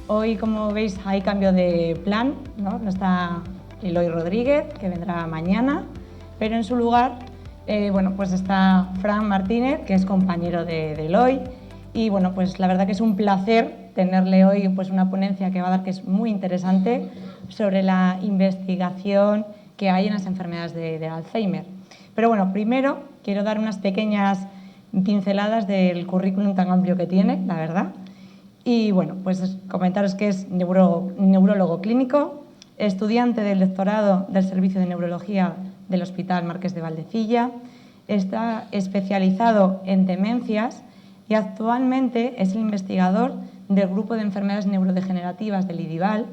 Hoy, como veis, hay cambio de plan, ¿no? No está Eloy Rodríguez, que vendrá mañana, pero en su lugar pues está Fran Martínez, que es compañero de Eloy. Y bueno, pues la verdad que es un placer tenerle hoy pues una ponencia que va a dar, que es muy interesante, sobre la investigación que hay en las enfermedades de Alzheimer. Pero bueno, primero quiero dar unas pequeñas pinceladas del currículum tan amplio que tiene, la verdad. Y bueno, pues comentaros que es neurólogo clínico, estudiante del doctorado del Servicio de Neurología del Hospital Marqués de Valdecilla, está especializado en demencias y actualmente es el investigador del Grupo de Enfermedades Neurodegenerativas del IDIVAL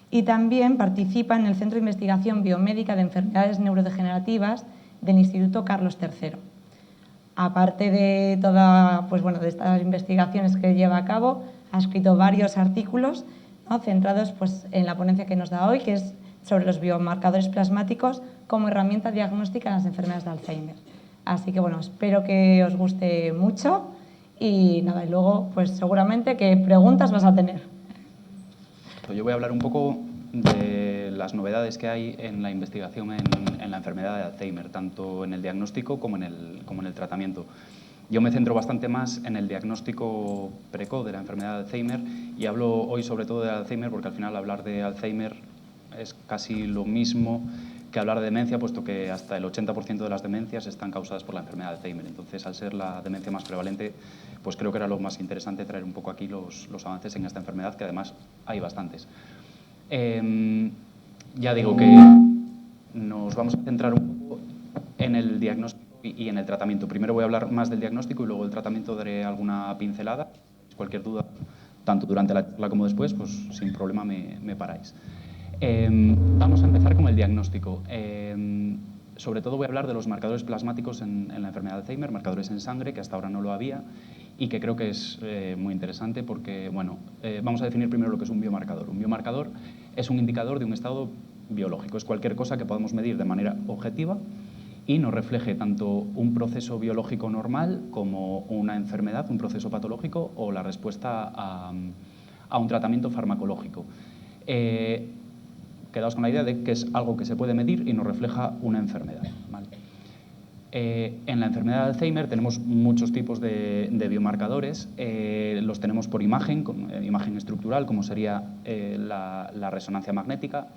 y también participa en el Centro de Investigación Biomédica de Enfermedades Neurodegenerativas del Instituto Carlos III. Aparte de de estas investigaciones que lleva a cabo, ha escrito varios artículos, ¿no?, centrados pues, en la ponencia que nos da hoy, que es sobre los biomarcadores plasmáticos como herramienta diagnóstica en las enfermedades de Alzheimer. Así que bueno, espero que os guste mucho y nada, y luego pues seguramente que preguntas vas a tener. Yo voy a hablar un poco de las novedades que hay en la investigación en la enfermedad de Alzheimer, tanto en el diagnóstico como en el tratamiento. Yo me centro bastante más en el diagnóstico precoz de la enfermedad de Alzheimer y hablo hoy sobre todo de Alzheimer porque al final hablar de Alzheimer es casi lo mismo que hablar de demencia, puesto que hasta el 80% de las demencias están causadas por la enfermedad de Alzheimer. Entonces, al ser la demencia más prevalente, pues creo que era lo más interesante traer un poco aquí los avances en esta enfermedad, que además hay bastantes. Ya digo que nos vamos a centrar un poco en el diagnóstico y en el tratamiento. Primero voy a hablar más del diagnóstico y luego del tratamiento daré alguna pincelada. Cualquier duda, tanto durante la charla como después, pues sin problema me paráis. Vamos a empezar con el diagnóstico. Sobre todo voy a hablar de los marcadores plasmáticos en la enfermedad de Alzheimer, marcadores en sangre, que hasta ahora no lo había y que creo que es muy interesante porque, bueno, vamos a definir primero lo que es un biomarcador. Un biomarcador es un indicador de un estado biológico, es cualquier cosa que podamos medir de manera objetiva y nos refleje tanto un proceso biológico normal como una enfermedad, un proceso patológico o la respuesta a un tratamiento farmacológico. Quedaos con la idea de que es algo que se puede medir y nos refleja una enfermedad, ¿vale? En la enfermedad de Alzheimer tenemos muchos tipos de biomarcadores. Los tenemos por imagen, imagen estructural, como sería la resonancia magnética.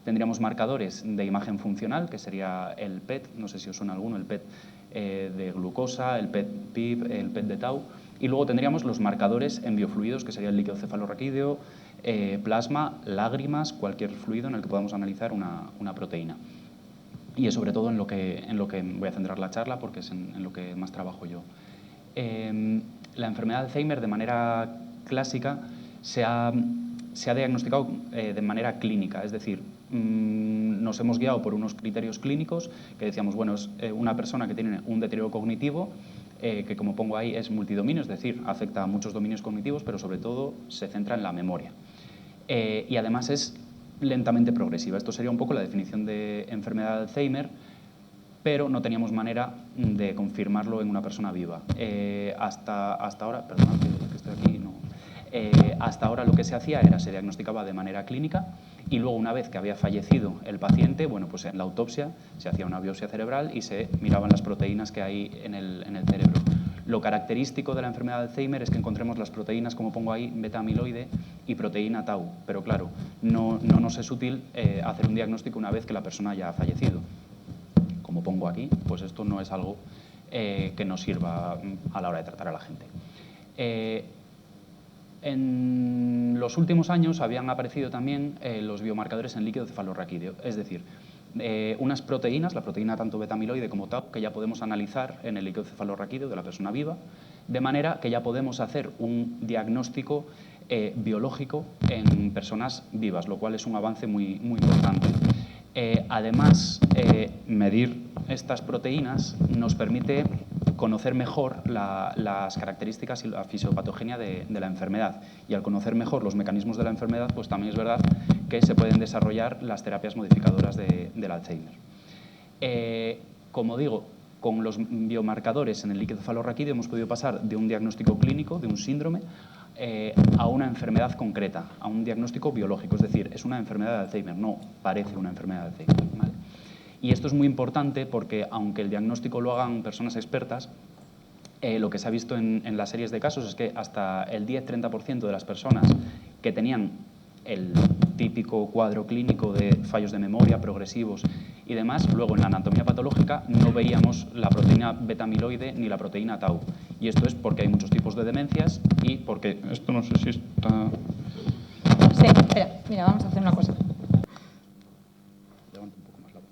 Tendríamos marcadores de imagen funcional, que sería el PET, no sé si os suena alguno, el PET de glucosa, el PET-PIB, el PET de tau. Y luego tendríamos los marcadores en biofluidos, que sería el líquido cefalorraquídeo, plasma, lágrimas, cualquier fluido en el que podamos analizar una proteína. Y es sobre todo en lo que voy a centrar la charla, porque es en lo que más trabajo yo. La enfermedad de Alzheimer, de manera clásica, se ha diagnosticado de manera clínica, es decir, nos hemos guiado por unos criterios clínicos que decíamos, bueno, es una persona que tiene un deterioro cognitivo, que como pongo ahí es multidominio, es decir, afecta a muchos dominios cognitivos, pero sobre todo se centra en la memoria. Y además es lentamente progresiva. Esto sería un poco la definición de enfermedad de Alzheimer, pero no teníamos manera de confirmarlo en una persona viva. Hasta ahora, perdón, que estoy aquí, no. Hasta ahora lo que se hacía era se diagnosticaba de manera clínica y luego, una vez que había fallecido el paciente, bueno, pues en la autopsia se hacía una biopsia cerebral y se miraban las proteínas que hay en el cerebro. Lo característico de la enfermedad de Alzheimer es que encontremos las proteínas, como pongo ahí, beta-amiloide y proteína tau, pero claro, no nos es útil hacer un diagnóstico una vez que la persona ya ha fallecido. Como pongo aquí, pues esto no es algo que nos sirva a la hora de tratar a la gente. En los últimos años habían aparecido también los biomarcadores en líquido cefalorraquídeo, es decir, unas proteínas, la proteína tanto beta-amiloide como tau, que ya podemos analizar en el líquido cefalorraquídeo de la persona viva, de manera que ya podemos hacer un diagnóstico biológico en personas vivas, lo cual es un avance muy, muy importante. Además, medir estas proteínas nos permite conocer mejor las características y la fisiopatogenia de la enfermedad. Y al conocer mejor los mecanismos de la enfermedad, pues también es verdad que se pueden desarrollar las terapias modificadoras del Alzheimer. Como digo, con los biomarcadores en el líquido cefalorraquídeo hemos podido pasar de un diagnóstico clínico, de un síndrome, a una enfermedad concreta, a un diagnóstico biológico, es decir, es una enfermedad de Alzheimer, no parece una enfermedad de Alzheimer, ¿vale? Y esto es muy importante porque, aunque el diagnóstico lo hagan personas expertas, lo que se ha visto en las series de casos es que hasta el 10-30% de las personas que tenían el típico cuadro clínico de fallos de memoria progresivos y demás, luego en la anatomía patológica no veíamos la proteína beta-amiloide ni la proteína tau. Y esto es porque hay muchos tipos de demencias y porque... Esto no sé si está... Sí, espera, mira, vamos a hacer una cosa. Levanta un poco más la voz.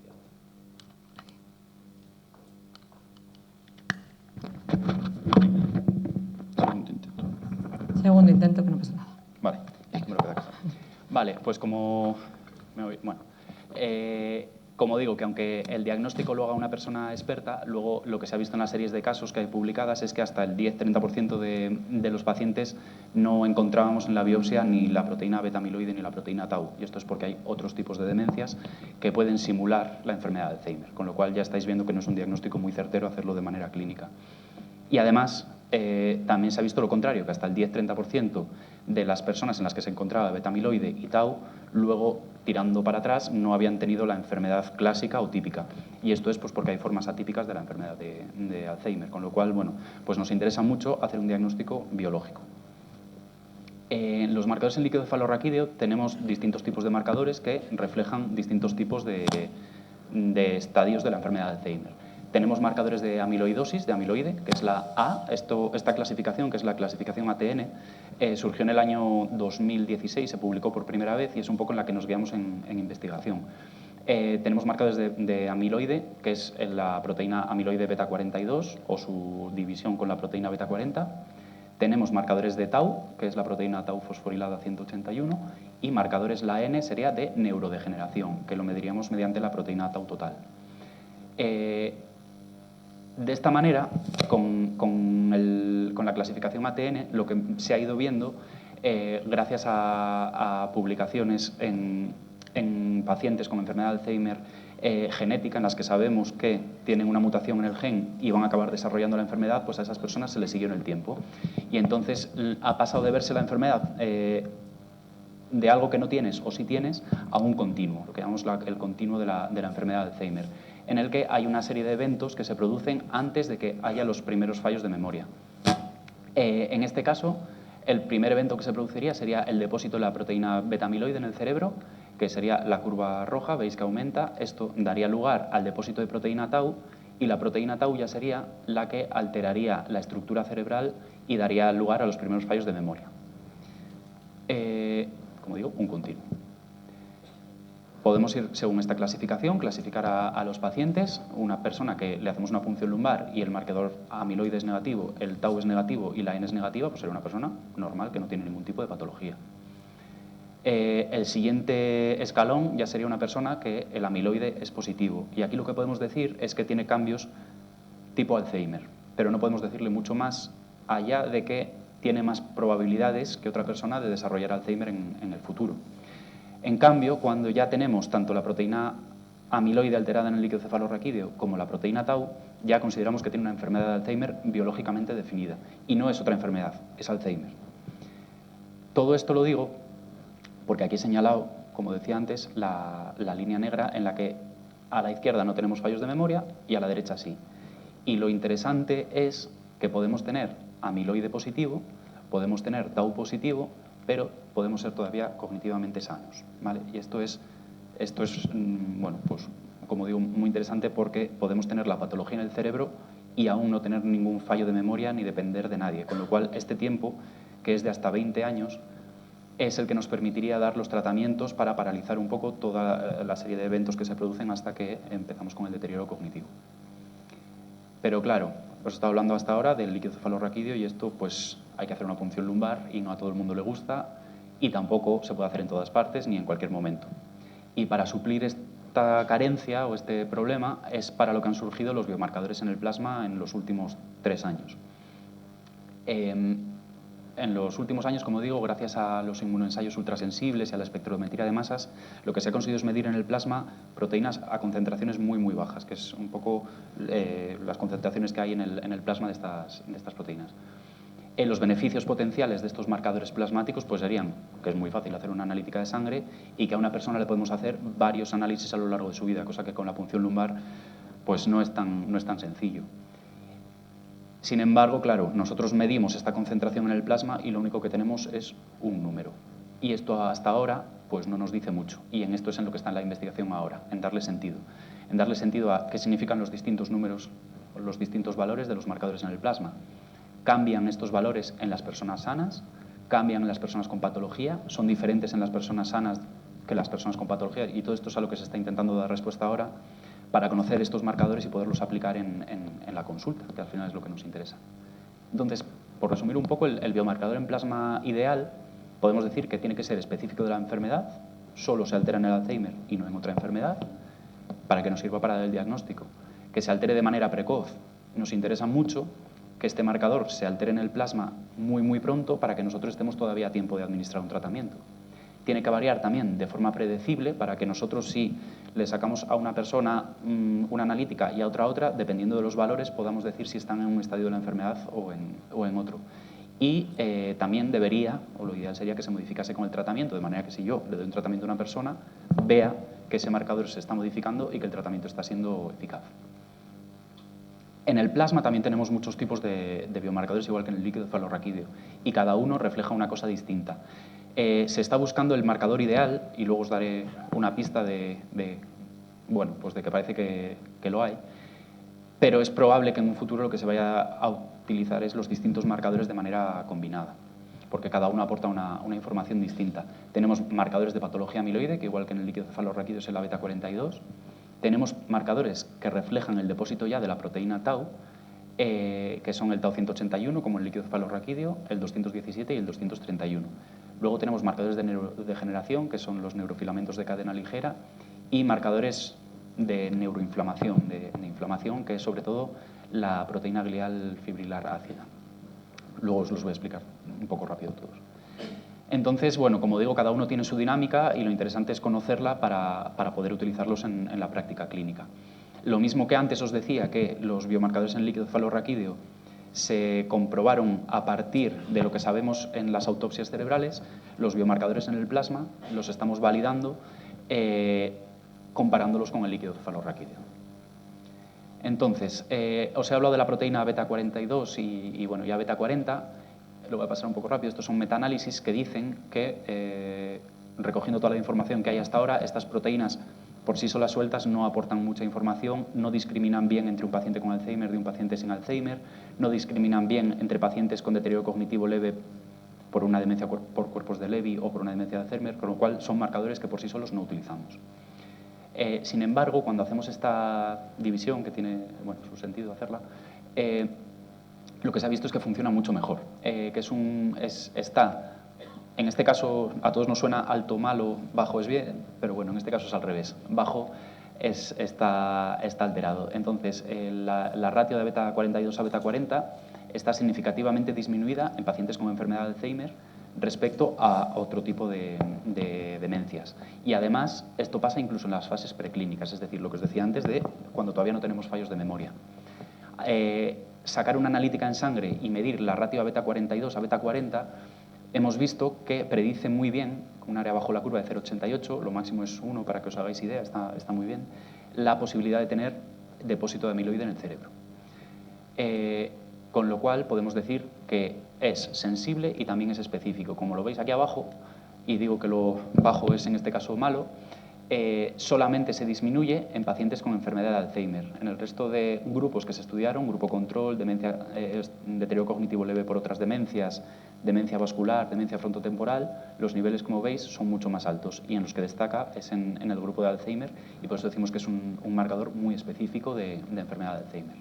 Segundo intento. Segundo intento, que no pasa nada. Vale, esto me lo queda acá. Vale, pues como digo, que aunque el diagnóstico lo haga una persona experta, luego lo que se ha visto en las series de casos que hay publicadas es que hasta el 10-30% de los pacientes no encontrábamos en la biopsia ni la proteína beta-amiloide ni la proteína tau. Y esto es porque hay otros tipos de demencias que pueden simular la enfermedad de Alzheimer, con lo cual ya estáis viendo que no es un diagnóstico muy certero hacerlo de manera clínica. Y además, también se ha visto lo contrario, que hasta el 10-30% de las personas en las que se encontraba beta-amiloide y tau, luego, tirando para atrás, no habían tenido la enfermedad clásica o típica. Y esto es pues, porque hay formas atípicas de la enfermedad de Alzheimer, con lo cual, bueno, pues nos interesa mucho hacer un diagnóstico biológico. En los marcadores en líquido cefalorraquídeo tenemos distintos tipos de marcadores que reflejan distintos tipos de estadios de la enfermedad de Alzheimer. Tenemos marcadores de amiloidosis, de amiloide, que es la A. Esta clasificación, que es la clasificación ATN, surgió en el año 2016, se publicó por primera vez y es un poco en la que nos guiamos en investigación. Tenemos marcadores de amiloide, que es la proteína amiloide beta 42 o su división con la proteína beta 40. Tenemos marcadores de tau, que es la proteína tau fosforilada 181, y marcadores la N sería de neurodegeneración, que lo mediríamos mediante la proteína tau total. De esta manera, con la clasificación ATN, lo que se ha ido viendo, gracias a publicaciones en pacientes con enfermedad de Alzheimer genética, en las que sabemos que tienen una mutación en el gen y van a acabar desarrollando la enfermedad, pues a esas personas se les siguió en el tiempo. Y entonces ha pasado de verse la enfermedad de algo que no tienes o sí tienes a un continuo, lo que llamamos el continuo de la enfermedad de Alzheimer, en el que hay una serie de eventos que se producen antes de que haya los primeros fallos de memoria. En este caso, el primer evento que se produciría sería el depósito de la proteína beta-amiloide en el cerebro, que sería la curva roja, veis que aumenta. Esto daría lugar al depósito de proteína tau, y la proteína tau ya sería la que alteraría la estructura cerebral y daría lugar a los primeros fallos de memoria. Como digo, un continuo. Podemos ir, según esta clasificación, clasificar a los pacientes. Una persona que le hacemos una punción lumbar y el marcador amiloide es negativo, el tau es negativo y la N es negativa, pues sería una persona normal que no tiene ningún tipo de patología. El siguiente escalón ya sería una persona que el amiloide es positivo. Y aquí lo que podemos decir es que tiene cambios tipo Alzheimer, pero no podemos decirle mucho más allá de que tiene más probabilidades que otra persona de desarrollar Alzheimer en el futuro. En cambio, cuando ya tenemos tanto la proteína amiloide alterada en el líquido cefalorraquídeo como la proteína tau, ya consideramos que tiene una enfermedad de Alzheimer biológicamente definida. Y no es otra enfermedad, es Alzheimer. Todo esto lo digo porque aquí he señalado, como decía antes, la línea negra en la que a la izquierda no tenemos fallos de memoria y a la derecha sí. Y lo interesante es que podemos tener amiloide positivo, podemos tener tau positivo, pero podemos ser todavía cognitivamente sanos, ¿vale? Y esto es bueno, pues como digo, muy interesante porque podemos tener la patología en el cerebro y aún no tener ningún fallo de memoria ni depender de nadie, con lo cual este tiempo, que es de hasta 20 años, es el que nos permitiría dar los tratamientos para paralizar un poco toda la serie de eventos que se producen hasta que empezamos con el deterioro cognitivo. Pero claro, os he estado hablando hasta ahora del líquido cefalorraquídeo y esto pues hay que hacer una punción lumbar y no a todo el mundo le gusta y tampoco se puede hacer en todas partes ni en cualquier momento. Y para suplir esta carencia o este problema es para lo que han surgido los biomarcadores en el plasma en los últimos 3 años. En los últimos años, como digo, gracias a los inmunoensayos ultrasensibles y a la espectrometría de masas, lo que se ha conseguido es medir en el plasma proteínas a concentraciones muy, muy bajas, que es un poco las concentraciones que hay en el plasma de estas proteínas. Los beneficios potenciales de estos marcadores plasmáticos pues serían que es muy fácil hacer una analítica de sangre y que a una persona le podemos hacer varios análisis a lo largo de su vida, cosa que con la punción lumbar pues no es tan sencillo. Sin embargo, claro, nosotros medimos esta concentración en el plasma y lo único que tenemos es un número. Y esto hasta ahora pues no nos dice mucho. Y en esto es en lo que está en la investigación ahora, en darle sentido. En darle sentido a qué significan los distintos números, los distintos valores de los marcadores en el plasma. ¿Cambian estos valores en las personas sanas? ¿Cambian en las personas con patología? ¿Son diferentes en las personas sanas que las personas con patología? Y todo esto es a lo que se está intentando dar respuesta ahora para conocer estos marcadores y poderlos aplicar en la consulta, que al final es lo que nos interesa. Entonces, por resumir un poco, el biomarcador en plasma ideal podemos decir que tiene que ser específico de la enfermedad, solo se altera en el Alzheimer y no en otra enfermedad, para que nos sirva para el diagnóstico. Que se altere de manera precoz nos interesa mucho, que este marcador se altere en el plasma muy pronto para que nosotros estemos todavía a tiempo de administrar un tratamiento. Tiene que variar también de forma predecible para que nosotros, si le sacamos a una persona una analítica y a otra, dependiendo de los valores, podamos decir si están en un estadio de la enfermedad o en otro. Y también debería, o lo ideal sería que se modificase con el tratamiento, de manera que si yo le doy un tratamiento a una persona, vea que ese marcador se está modificando y que el tratamiento está siendo eficaz. En el plasma también tenemos muchos tipos de biomarcadores, igual que en el líquido cefalorraquídeo, y cada uno refleja una cosa distinta. Se está buscando el marcador ideal, y luego os daré una pista de que parece que lo hay, pero es probable que en un futuro lo que se vaya a utilizar es los distintos marcadores de manera combinada, porque cada uno aporta una información distinta. Tenemos marcadores de patología amiloide, que igual que en el líquido cefalorraquídeo es la beta 42, tenemos marcadores que reflejan el depósito ya de la proteína tau, que son el tau 181, como el líquido cefalorraquídeo, el 217 y el 231. Luego tenemos marcadores de neurodegeneración, que son los neurofilamentos de cadena ligera, y marcadores de neuroinflamación, de inflamación, que es sobre todo la proteína glial fibrilar ácida. Luego os los voy a explicar un poco rápido todos. Entonces, bueno, como digo, cada uno tiene su dinámica y lo interesante es conocerla para poder utilizarlos en la práctica clínica. Lo mismo que antes os decía que los biomarcadores en líquido cefalorraquídeo se comprobaron a partir de lo que sabemos en las autopsias cerebrales, los biomarcadores en el plasma los estamos validando comparándolos con el líquido cefalorraquídeo. Entonces, os he hablado de la proteína beta 42 y ya beta 40. Lo voy a pasar un poco rápido. Estos son metaanálisis que dicen que, recogiendo toda la información que hay hasta ahora, estas proteínas por sí solas sueltas no aportan mucha información, no discriminan bien entre un paciente con Alzheimer de un paciente sin Alzheimer, no discriminan bien entre pacientes con deterioro cognitivo leve por una demencia por cuerpos de Levy o por una demencia de Alzheimer, con lo cual son marcadores que por sí solos no utilizamos. Sin embargo, cuando hacemos esta división, que tiene su sentido hacerla, lo que se ha visto es que funciona mucho mejor, está, en este caso a todos nos suena alto malo, bajo es bien, pero bueno, en este caso es al revés, bajo está alterado. Entonces, la ratio de beta 42 a beta 40 está significativamente disminuida en pacientes con enfermedad de Alzheimer respecto a otro tipo de demencias. Y además, esto pasa incluso en las fases preclínicas, es decir, lo que os decía antes de cuando todavía no tenemos fallos de memoria. Sacar una analítica en sangre y medir la ratio a beta 42 a beta 40, hemos visto que predice muy bien, con un área bajo la curva de 0,88, lo máximo es 1 para que os hagáis idea, está muy bien, la posibilidad de tener depósito de amiloide en el cerebro. Con lo cual podemos decir que es sensible y también es específico. Como lo veis aquí abajo, y digo que lo bajo es en este caso malo, solamente se disminuye en pacientes con enfermedad de Alzheimer. En el resto de grupos que se estudiaron, grupo control, deterioro cognitivo leve por otras demencias, demencia vascular, demencia frontotemporal, los niveles, como veis, son mucho más altos y en los que destaca es en el grupo de Alzheimer y por eso decimos que es un marcador muy específico de enfermedad de Alzheimer.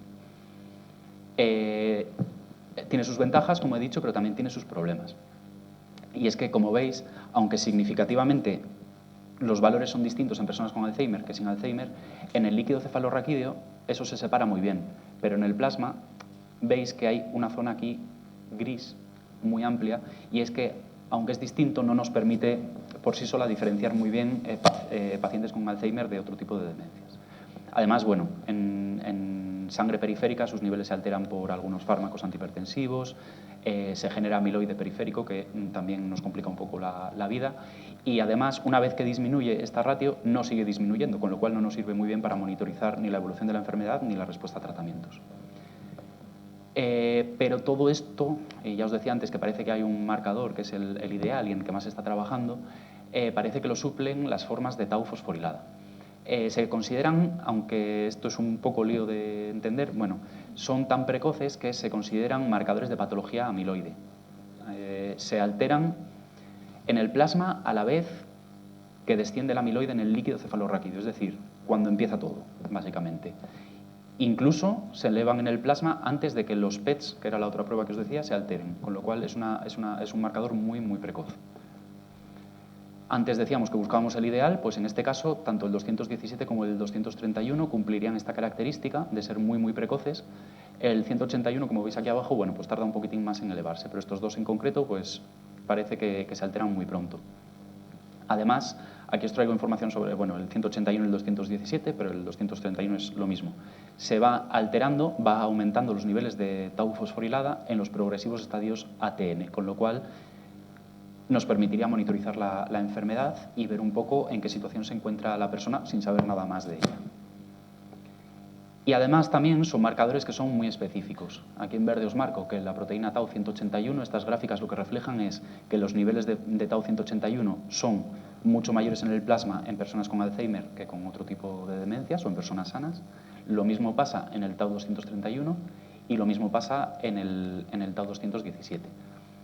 Tiene sus ventajas, como he dicho, pero también tiene sus problemas. Y es que, como veis, aunque significativamente los valores son distintos en personas con Alzheimer que sin Alzheimer, en el líquido cefalorraquídeo eso se separa muy bien, pero en el plasma veis que hay una zona aquí gris muy amplia y es que, aunque es distinto, no nos permite por sí sola diferenciar muy bien pacientes con Alzheimer de otro tipo de demencias. Además, bueno, en sangre periférica sus niveles se alteran por algunos fármacos antihipertensivos, se genera amiloide periférico, que también nos complica un poco la vida, y además, una vez que disminuye esta ratio, no sigue disminuyendo, con lo cual no nos sirve muy bien para monitorizar ni la evolución de la enfermedad ni la respuesta a tratamientos. Pero todo esto, ya os decía antes que parece que hay un marcador que es el ideal y en el que más se está trabajando, parece que lo suplen las formas de tau fosforilada. Se consideran, aunque esto es un poco lío de entender, bueno, son tan precoces que se consideran marcadores de patología amiloide. Se alteran en el plasma a la vez que desciende el amiloide en el líquido cefalorraquídeo, es decir, cuando empieza todo, básicamente. Incluso se elevan en el plasma antes de que los PETs, que era la otra prueba que os decía, se alteren, con lo cual es un marcador muy, muy precoz. Antes decíamos que buscábamos el ideal, pues en este caso, tanto el 217 como el 231 cumplirían esta característica de ser muy, muy precoces. El 181, como veis aquí abajo, bueno, pues tarda un poquitín más en elevarse, pero estos dos en concreto, pues parece que se alteran muy pronto. Además, aquí os traigo información sobre, bueno, el 181 y el 217, pero el 231 es lo mismo. Se va alterando, va aumentando los niveles de tau fosforilada en los progresivos estadios ATN, con lo cual nos permitiría monitorizar la enfermedad y ver un poco en qué situación se encuentra la persona sin saber nada más de ella. Y además también son marcadores que son muy específicos. Aquí en verde os marco que la proteína tau 181, estas gráficas lo que reflejan es que los niveles de tau 181 son mucho mayores en el plasma en personas con Alzheimer que con otro tipo de demencias o en personas sanas. Lo mismo pasa en el tau 231 y lo mismo pasa en el tau 217.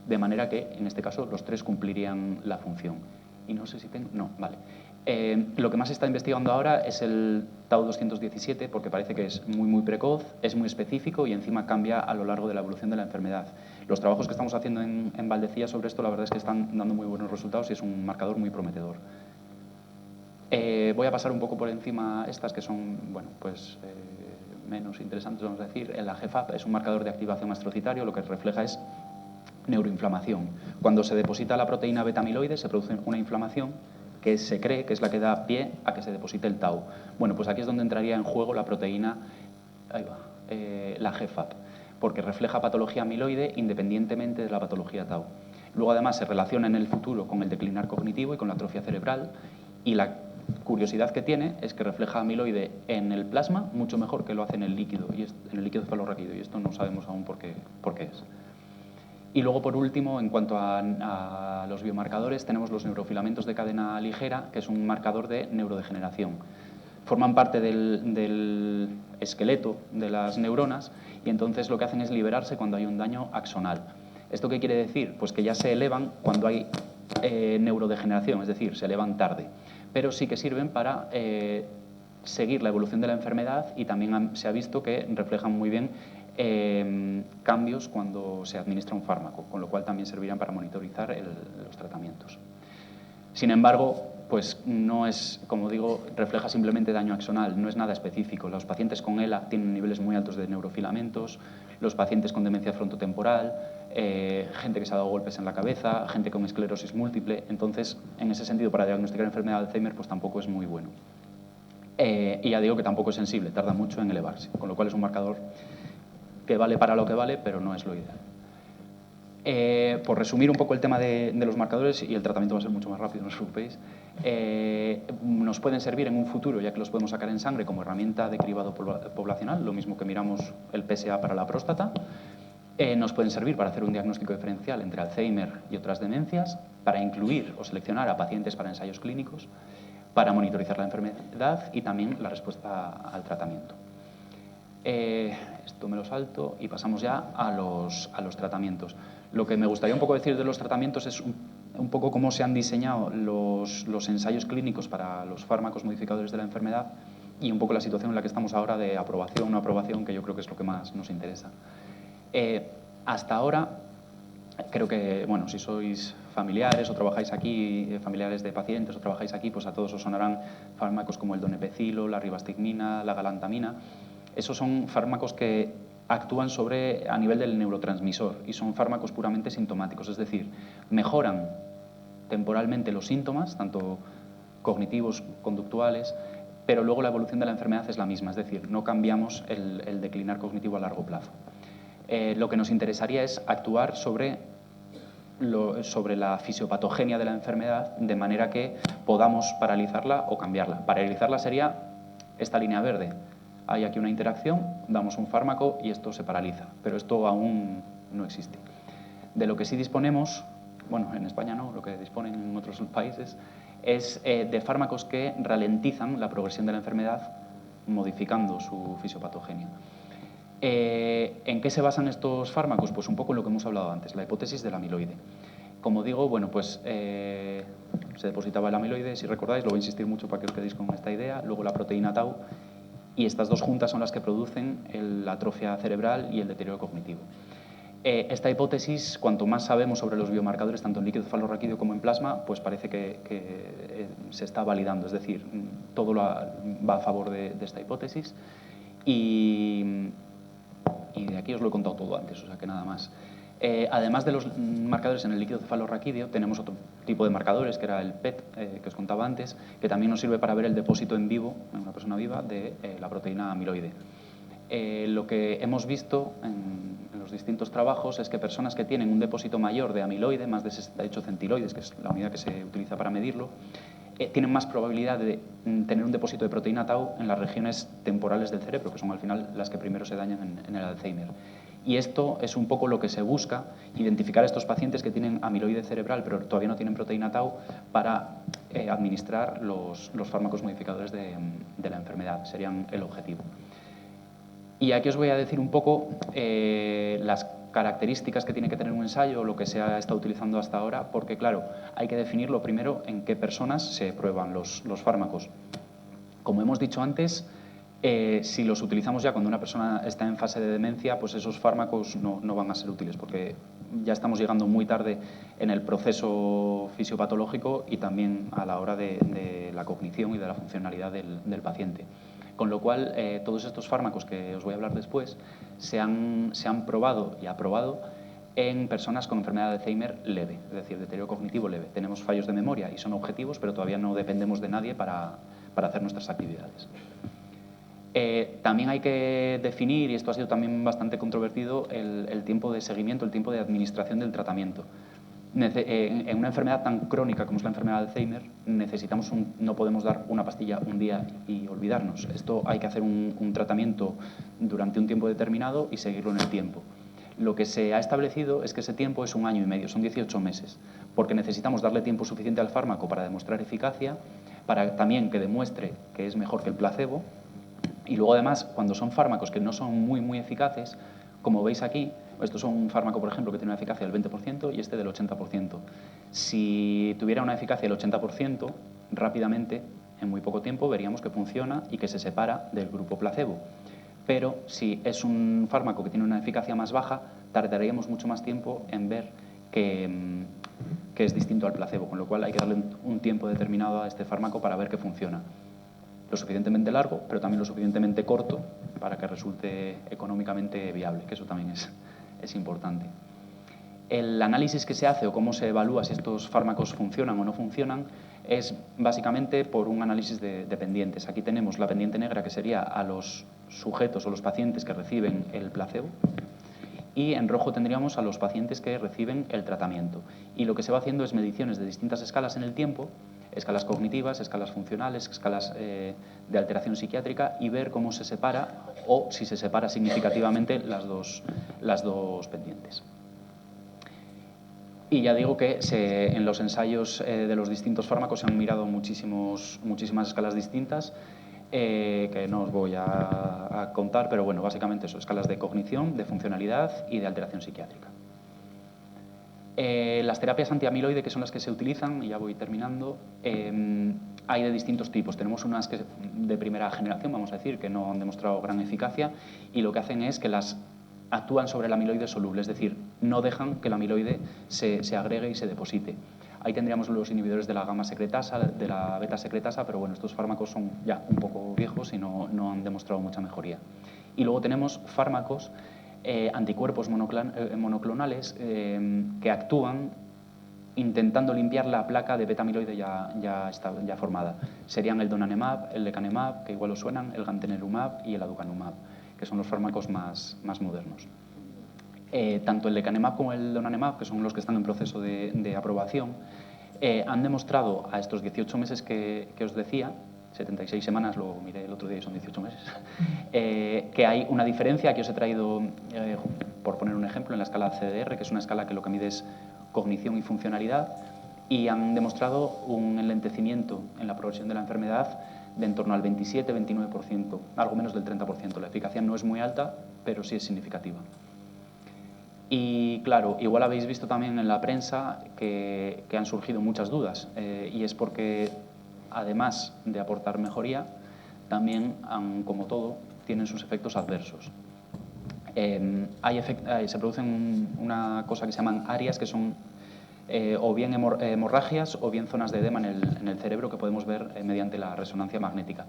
De manera que, en este caso, los tres cumplirían la función. Y no sé si tengo... No, vale. Lo que más se está investigando ahora es el tau 217, porque parece que es muy, muy precoz, es muy específico y encima cambia a lo largo de la evolución de la enfermedad. Los trabajos que estamos haciendo en Valdecilla sobre esto, la verdad es que están dando muy buenos resultados y es un marcador muy prometedor. Voy a pasar un poco por encima estas que son, bueno, pues... menos interesantes, vamos a decir. El AGFAP es un marcador de activación astrocitario, lo que refleja es neuroinflamación. Cuando se deposita la proteína beta-amiloide se produce una inflamación que se cree que es la que da pie a que se deposite el tau. Bueno, pues aquí es donde entraría en juego la proteína, la GFAP, porque refleja patología amiloide independientemente de la patología tau. Luego además se relaciona en el futuro con el declinar cognitivo y con la atrofia cerebral, y la curiosidad que tiene es que refleja amiloide en el plasma mucho mejor que lo hace en el líquido cefalorraquídeo, y esto no sabemos aún por qué es. Y luego, por último, en cuanto a los biomarcadores, tenemos los neurofilamentos de cadena ligera, que es un marcador de neurodegeneración. Forman parte del esqueleto de las neuronas y entonces lo que hacen es liberarse cuando hay un daño axonal. ¿Esto qué quiere decir? Pues que ya se elevan cuando hay neurodegeneración, es decir, se elevan tarde. Pero sí que sirven para seguir la evolución de la enfermedad y también se ha visto que reflejan muy bien cambios cuando se administra un fármaco, con lo cual también servirán para monitorizar los tratamientos. Sin embargo, pues no es, como digo, refleja simplemente daño axonal, no es nada específico. Los pacientes con ELA tienen niveles muy altos de neurofilamentos, los pacientes con demencia frontotemporal, gente que se ha dado golpes en la cabeza, gente con esclerosis múltiple. Entonces, en ese sentido, para diagnosticar enfermedad de Alzheimer, pues tampoco es muy bueno. Y ya digo que tampoco es sensible, tarda mucho en elevarse, con lo cual es un marcador que vale para lo que vale, pero no es lo ideal. Por resumir un poco el tema de los marcadores, y el tratamiento va a ser mucho más rápido, no os preocupéis, nos pueden servir en un futuro, ya que los podemos sacar en sangre como herramienta de cribado poblacional, lo mismo que miramos el PSA para la próstata. Nos pueden servir para hacer un diagnóstico diferencial entre Alzheimer y otras demencias, para incluir o seleccionar a pacientes para ensayos clínicos, para monitorizar la enfermedad y también la respuesta al tratamiento. Esto me lo salto y pasamos ya a los tratamientos. Lo que me gustaría un poco decir de los tratamientos es un poco cómo se han diseñado los ensayos clínicos para los fármacos modificadores de la enfermedad y un poco la situación en la que estamos ahora de aprobación o no aprobación, que yo creo que es lo que más nos interesa. Hasta ahora, creo que, bueno, si sois familiares o trabajáis aquí, familiares de pacientes o trabajáis aquí, pues a todos os sonarán fármacos como el donepezilo, la ribastigmina, la galantamina. Esos son fármacos que actúan a nivel del neurotransmisor y son fármacos puramente sintomáticos, es decir, mejoran temporalmente los síntomas, tanto cognitivos, conductuales, pero luego la evolución de la enfermedad es la misma, es decir, no cambiamos el declinar cognitivo a largo plazo. Lo que nos interesaría es actuar sobre la fisiopatogenia de la enfermedad, de manera que podamos paralizarla o cambiarla. Paralizarla sería esta línea verde. Hay aquí una interacción, damos un fármaco y esto se paraliza, pero esto aún no existe. De lo que sí disponemos, bueno, en España no, lo que disponen en otros países, es de fármacos que ralentizan la progresión de la enfermedad modificando su fisiopatogenia. ¿En qué se basan estos fármacos? Pues un poco en lo que hemos hablado antes, la hipótesis del amiloide. Como digo, bueno, pues se depositaba el amiloide, si recordáis, lo voy a insistir mucho para que os quedéis con esta idea, luego la proteína tau, y estas dos juntas son las que producen la atrofia cerebral y el deterioro cognitivo. Esta hipótesis, cuanto más sabemos sobre los biomarcadores, tanto en líquido cefalorraquídeo como en plasma, pues parece que se está validando, es decir, todo va a favor de esta hipótesis y de aquí os lo he contado todo antes, o sea que nada más. Además de los marcadores en el líquido cefalorraquídeo, tenemos otro tipo de marcadores, que era el PET, que os contaba antes, que también nos sirve para ver el depósito en vivo, en una persona viva, de la proteína amiloide. Lo que hemos visto en los distintos trabajos es que personas que tienen un depósito mayor de amiloide, más de 68 centiloides, que es la unidad que se utiliza para medirlo, tienen más probabilidad de tener un depósito de proteína tau en las regiones temporales del cerebro, que son al final las que primero se dañan en el Alzheimer. Y esto es un poco lo que se busca, identificar a estos pacientes que tienen amiloide cerebral pero todavía no tienen proteína tau para administrar los fármacos modificadores de la enfermedad, serían el objetivo. Y aquí os voy a decir un poco las características que tiene que tener un ensayo, lo que se ha estado utilizando hasta ahora, porque claro, hay que definirlo primero en qué personas se prueban los fármacos. Como hemos dicho antes, si los utilizamos ya cuando una persona está en fase de demencia, pues esos fármacos no van a ser útiles, porque ya estamos llegando muy tarde en el proceso fisiopatológico y también a la hora de la cognición y de la funcionalidad del paciente. Con lo cual, todos estos fármacos que os voy a hablar después se han probado y aprobado en personas con enfermedad de Alzheimer leve, es decir, deterioro cognitivo leve. Tenemos fallos de memoria y son objetivos, pero todavía no dependemos de nadie para hacer nuestras actividades. También hay que definir, y esto ha sido también bastante controvertido, el tiempo de seguimiento, el tiempo de administración del tratamiento. En una enfermedad tan crónica como es la enfermedad de Alzheimer, no podemos dar una pastilla un día y olvidarnos. Esto hay que hacer un tratamiento durante un tiempo determinado y seguirlo en el tiempo. Lo que se ha establecido es que ese tiempo es 1 año y medio, son 18 meses, porque necesitamos darle tiempo suficiente al fármaco para demostrar eficacia, para también que demuestre que es mejor que el placebo, y luego además, cuando son fármacos que no son muy eficaces, como veis aquí, esto es un fármaco, por ejemplo, que tiene una eficacia del 20% y este del 80%. Si tuviera una eficacia del 80%, rápidamente, en muy poco tiempo, veríamos que funciona y que se separa del grupo placebo. Pero si es un fármaco que tiene una eficacia más baja, tardaríamos mucho más tiempo en ver que es distinto al placebo, con lo cual hay que darle un tiempo determinado a este fármaco para ver que funciona. Lo suficientemente largo, pero también lo suficientemente corto para que resulte económicamente viable, que eso también es importante. El análisis que se hace o cómo se evalúa si estos fármacos funcionan o no funcionan es básicamente por un análisis de pendientes. Aquí tenemos la pendiente negra, que sería a los sujetos o los pacientes que reciben el placebo, y en rojo tendríamos a los pacientes que reciben el tratamiento. Y lo que se va haciendo es mediciones de distintas escalas en el tiempo, escalas cognitivas, escalas funcionales, escalas de alteración psiquiátrica, y ver cómo se separa o si se separa significativamente las dos pendientes. Y ya digo que en los ensayos de los distintos fármacos se han mirado muchísimas escalas distintas, que no os voy a contar, pero bueno, básicamente eso, escalas de cognición, de funcionalidad y de alteración psiquiátrica. Las terapias antiamiloide, que son las que se utilizan, y ya voy terminando, hay de distintos tipos. Tenemos unas que de primera generación, vamos a decir, que no han demostrado gran eficacia, y lo que hacen es que las actúan sobre el amiloide soluble, es decir, no dejan que el amiloide se agregue y se deposite. Ahí tendríamos los inhibidores de la gamma secretasa, de la beta secretasa, pero bueno, estos fármacos son ya un poco viejos y no han demostrado mucha mejoría. Y luego tenemos fármacos, anticuerpos monoclonales, que actúan intentando limpiar la placa de beta-amiloide ya formada. Serían el donanemab, el lecanemab, que igual os suenan, el gantenerumab y el aducanumab, que son los fármacos más modernos. Tanto el lecanemab como el donanemab, que son los que están en proceso de aprobación, han demostrado a estos 18 meses que os decía, 76 semanas, lo miré el otro día y son 18 meses, que hay una diferencia que os he traído, por poner un ejemplo, en la escala CDR, que es una escala que lo que mide es cognición y funcionalidad, y han demostrado un enlentecimiento en la progresión de la enfermedad de en torno al 27-29%, algo menos del 30%. La eficacia no es muy alta, pero sí es significativa. Y claro, igual habéis visto también en la prensa que han surgido muchas dudas, y es porque, además de aportar mejoría, también, como todo, tienen sus efectos adversos. Se producen una cosa que se llaman ARIAs, que son o bien hemorragias o bien zonas de edema en el cerebro que podemos ver mediante la resonancia magnética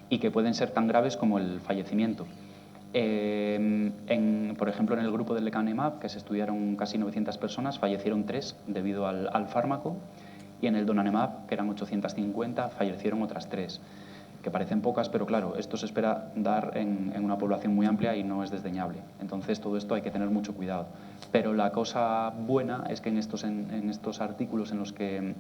y que pueden ser tan graves como el fallecimiento. Por ejemplo, en el grupo del lecanemab, que se estudiaron casi 900 personas, fallecieron 3 debido al fármaco, y en el donanemab, que eran 850, fallecieron otras 3, que parecen pocas, pero claro, esto se espera dar en una población muy amplia y no es desdeñable. Entonces, todo esto hay que tener mucho cuidado. Pero la cosa buena es que en estos artículos en los que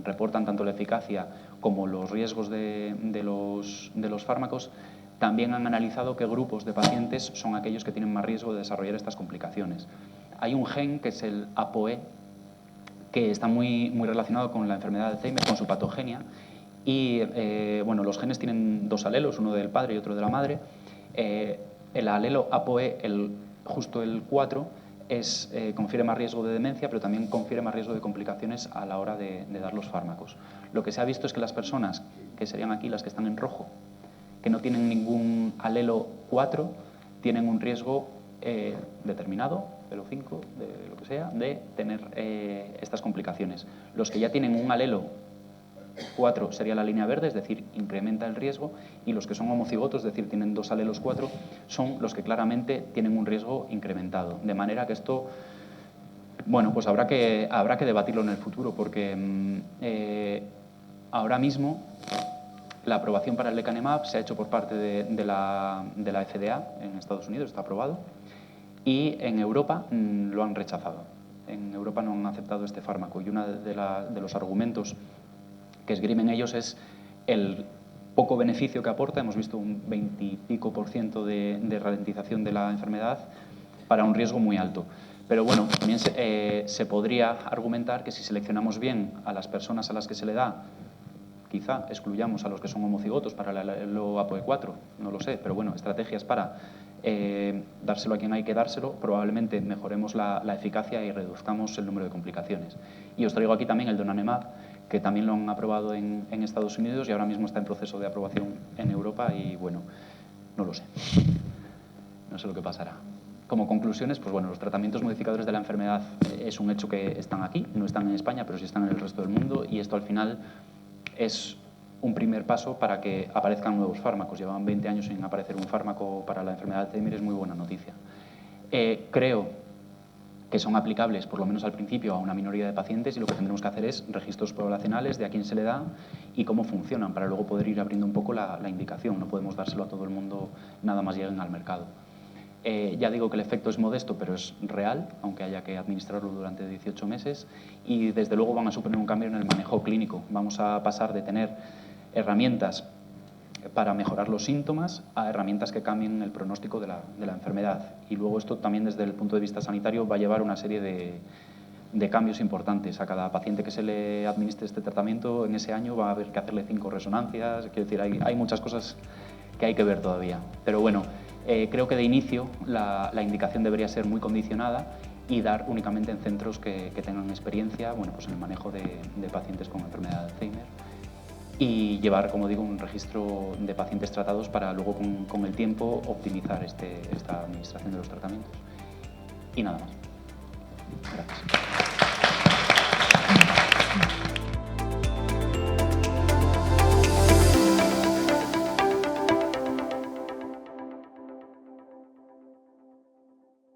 reportan tanto la eficacia como los riesgos de los fármacos, también han analizado qué grupos de pacientes son aquellos que tienen más riesgo de desarrollar estas complicaciones. Hay un gen, que es el ApoE, que está muy relacionado con la enfermedad de Alzheimer, con su patogenia, y bueno, los genes tienen 2 alelos, uno del padre y otro de la madre. El alelo ApoE, justo el 4, confiere más riesgo de demencia, pero también confiere más riesgo de complicaciones a la hora de dar los fármacos. Lo que se ha visto es que las personas, que serían aquí las que están en rojo, que no tienen ningún alelo 4, tienen un riesgo determinado, del 5, de lo que sea, de tener estas complicaciones. Los que ya tienen un alelo 4 sería la línea verde, es decir, incrementa el riesgo, y los que son homocigotos, es decir, tienen 2 alelos 4, son los que claramente tienen un riesgo incrementado. De manera que esto, bueno, pues habrá que debatirlo en el futuro, porque ahora mismo la aprobación para el lecanemab se ha hecho por parte de la FDA en Estados Unidos, está aprobado, y en Europa lo han rechazado. En Europa no han aceptado este fármaco, y uno de los argumentos que esgrimen ellos es el poco beneficio que aporta. Hemos visto un 20 y pico % de ralentización de la enfermedad para un riesgo muy alto. Pero bueno, también se podría argumentar que si seleccionamos bien a las personas a las que se le da, quizá excluyamos a los que son homocigotos para el ApoE4, no lo sé, pero bueno, estrategias para dárselo a quien hay que dárselo, probablemente mejoremos la eficacia y reduzcamos el número de complicaciones. Y os traigo aquí también el donanemab, que también lo han aprobado en Estados Unidos y ahora mismo está en proceso de aprobación en Europa y, bueno, no lo sé. No sé lo que pasará. Como conclusiones, pues bueno, los tratamientos modificadores de la enfermedad es un hecho que están aquí, no están en España, pero sí están en el resto del mundo, y esto al final es un primer paso para que aparezcan nuevos fármacos. Llevan 20 años sin aparecer un fármaco para la enfermedad de Alzheimer, es muy buena noticia. Creo que son aplicables, por lo menos al principio, a una minoría de pacientes, y lo que tendremos que hacer es registros poblacionales de a quién se le da y cómo funcionan, para luego poder ir abriendo un poco la indicación. No podemos dárselo a todo el mundo nada más lleguen al mercado. Ya digo que el efecto es modesto, pero es real, aunque haya que administrarlo durante 18 meses, y desde luego van a suponer un cambio en el manejo clínico. Vamos a pasar de tener herramientas para mejorar los síntomas a herramientas que cambien el pronóstico de la enfermedad. Y luego esto también, desde el punto de vista sanitario, va a llevar una serie de cambios importantes. A cada paciente que se le administre este tratamiento en ese año va a haber que hacerle 5 resonancias. Quiero decir, hay muchas cosas que hay que ver todavía. Pero bueno, creo que de inicio la indicación debería ser muy condicionada y dar únicamente en centros que tengan experiencia, bueno, pues en el manejo de pacientes con enfermedad de Alzheimer, y llevar, como digo, un registro de pacientes tratados para luego, con el tiempo, optimizar esta administración de los tratamientos. Y nada más. Gracias.